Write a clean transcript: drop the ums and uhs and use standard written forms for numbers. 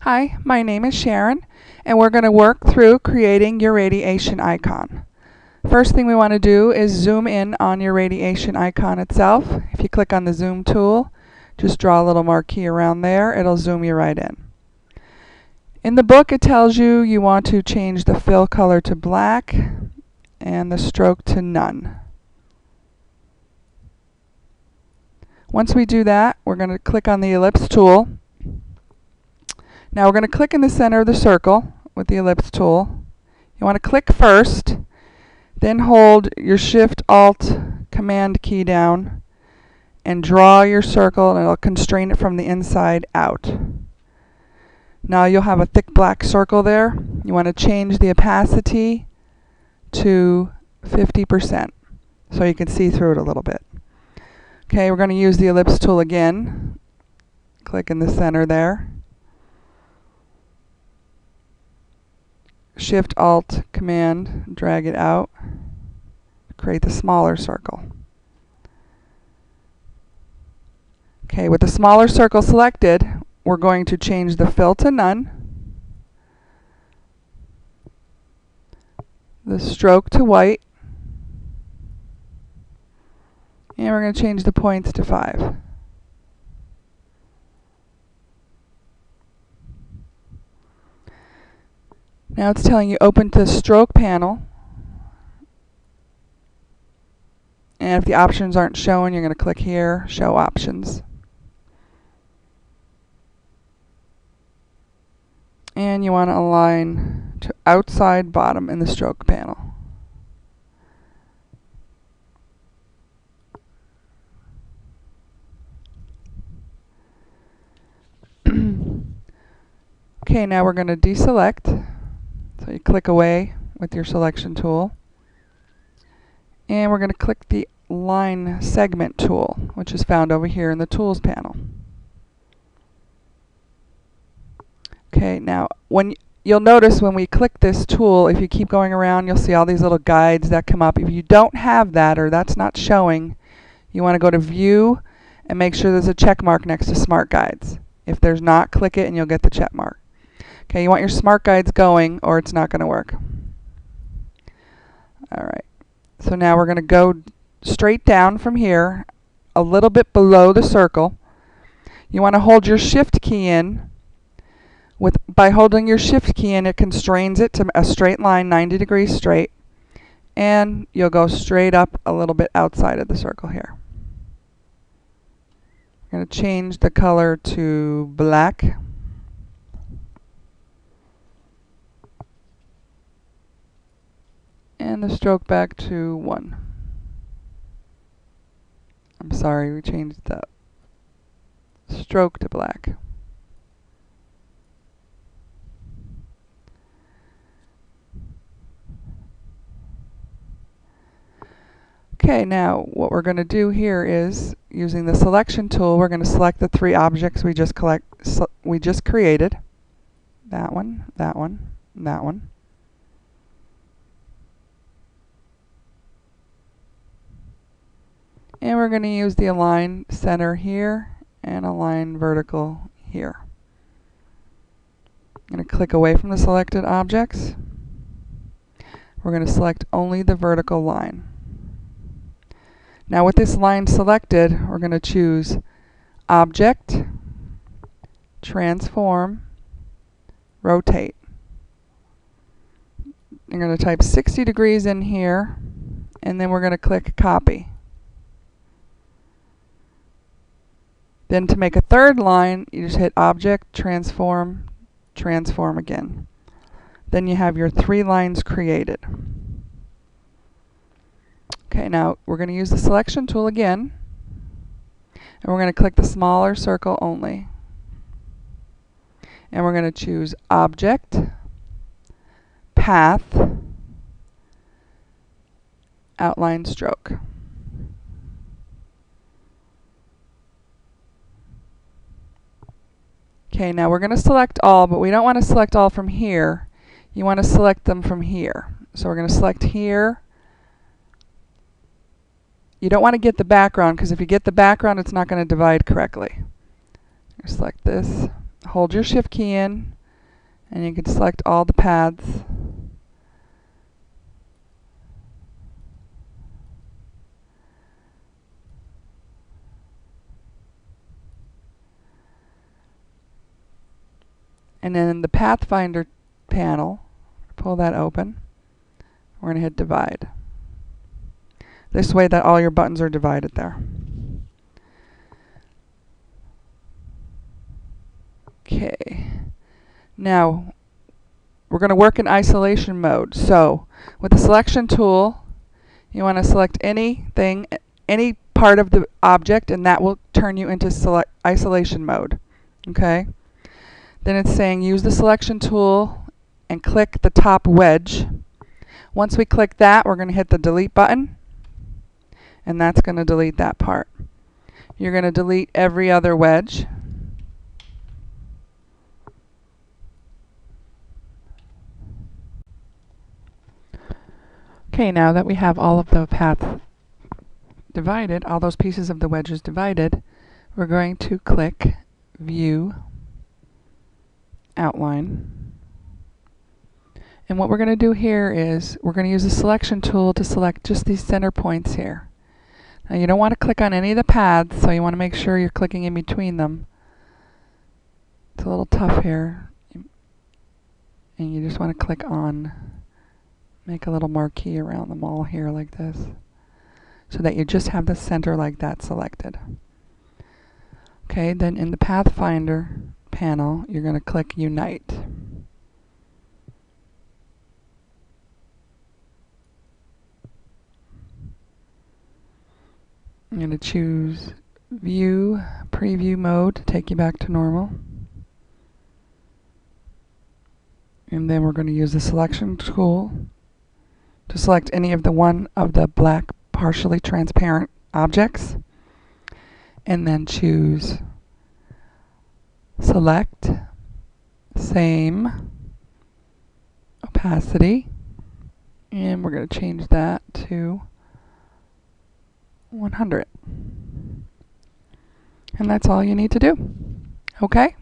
Hi, my name is Sharon, and we're going to work through creating your radiation icon. First thing we want to do is zoom in on your radiation icon itself. If you click on the zoom tool, just draw a little marquee around there. It'll zoom you right in. In the book, it tells you you want to change the fill color to black and the stroke to none. Once we do that, we're going to click on the ellipse tool. Now we're going to click in the center of the circle with the ellipse tool. You want to click first, then hold your Shift-Alt-Command key down and draw your circle, and it'll constrain it from the inside out. Now you'll have a thick black circle there. You want to change the opacity to 50% so you can see through it a little bit. Okay, we're going to use the ellipse tool again. Click in the center there. Shift-Alt-Command, drag it out, create the smaller circle. Okay, with the smaller circle selected, we're going to change the fill to none, the stroke to white, and we're going to change the points to 5. Now it's telling you open to stroke panel. And if the options aren't shown, you're going to click here, show options. And you want to align to outside bottom in the stroke panel. Okay, now we're going to deselect. So you click away with your selection tool. And we're going to click the line segment tool, which is found over here in the tools panel. Okay, now you'll notice when we click this tool, if you keep going around, you'll see all these little guides that come up. If you don't have that or that's not showing, you want to go to View and make sure there's a check mark next to Smart Guides. If there's not, click it and you'll get the check mark. Okay, you want your Smart Guides going or it's not going to work. Alright, so now we're going to go straight down from here, a little bit below the circle. You want to hold your Shift key in. By holding your Shift key in, it constrains it to a straight line, 90 degrees straight, and you'll go straight up a little bit outside of the circle here. I'm going to change the color to black. And the stroke back to 1. I'm sorry, we changed the stroke to black. Okay, now what we're going to do here is, using the selection tool, we're going to select the 3 objects we just created. That one, that one, and that one. And we're going to use the align center here and align vertical here. I'm going to click away from the selected objects. We're going to select only the vertical line. Now with this line selected, we're going to choose Object, Transform, Rotate. I'm going to type 60 degrees in here, and then we're going to click Copy. Then to make a third line, you just hit Object, Transform, Transform again. Then you have your 3 lines created. Okay, now we're going to use the selection tool again, and we're going to click the smaller circle only. And we're going to choose Object, Path, Outline Stroke. Okay, now we're going to select all, but we don't want to select all from here. You want to select them from here. So we're going to select here. You don't want to get the background, because if you get the background, it's not going to divide correctly. Select this, hold your shift key in, and you can select all the paths. And then in the Pathfinder panel, pull that open. We're going to hit divide. This way that all your buttons are divided there. Okay. Now, we're going to work in isolation mode. So, with the selection tool, you want to select anything, any part of the object, and that will turn you into isolation mode. Okay? Then it's saying use the selection tool and click the top wedge. Once we click that, we're going to hit the delete button, and that's going to delete that part. You're going to delete every other wedge. Okay, now that we have all of the paths divided, all those pieces of the wedges divided, we're going to click View, Outline. And what we're going to do here is we're going to use the selection tool to select just these center points here. Now you don't want to click on any of the paths, so you want to make sure you're clicking in between them. It's a little tough here. And you just want to click on, make a little marquee around them all here like this, so that you just have the center like that selected. Okay, then in the Pathfinder panel, you're going to click Unite. I'm going to choose View, Preview Mode to take you back to normal. And then we're going to use the selection tool to select any of the black partially transparent objects. And then choose Select, Same, Opacity. And we're going to change that to 100. And that's all you need to do. Okay?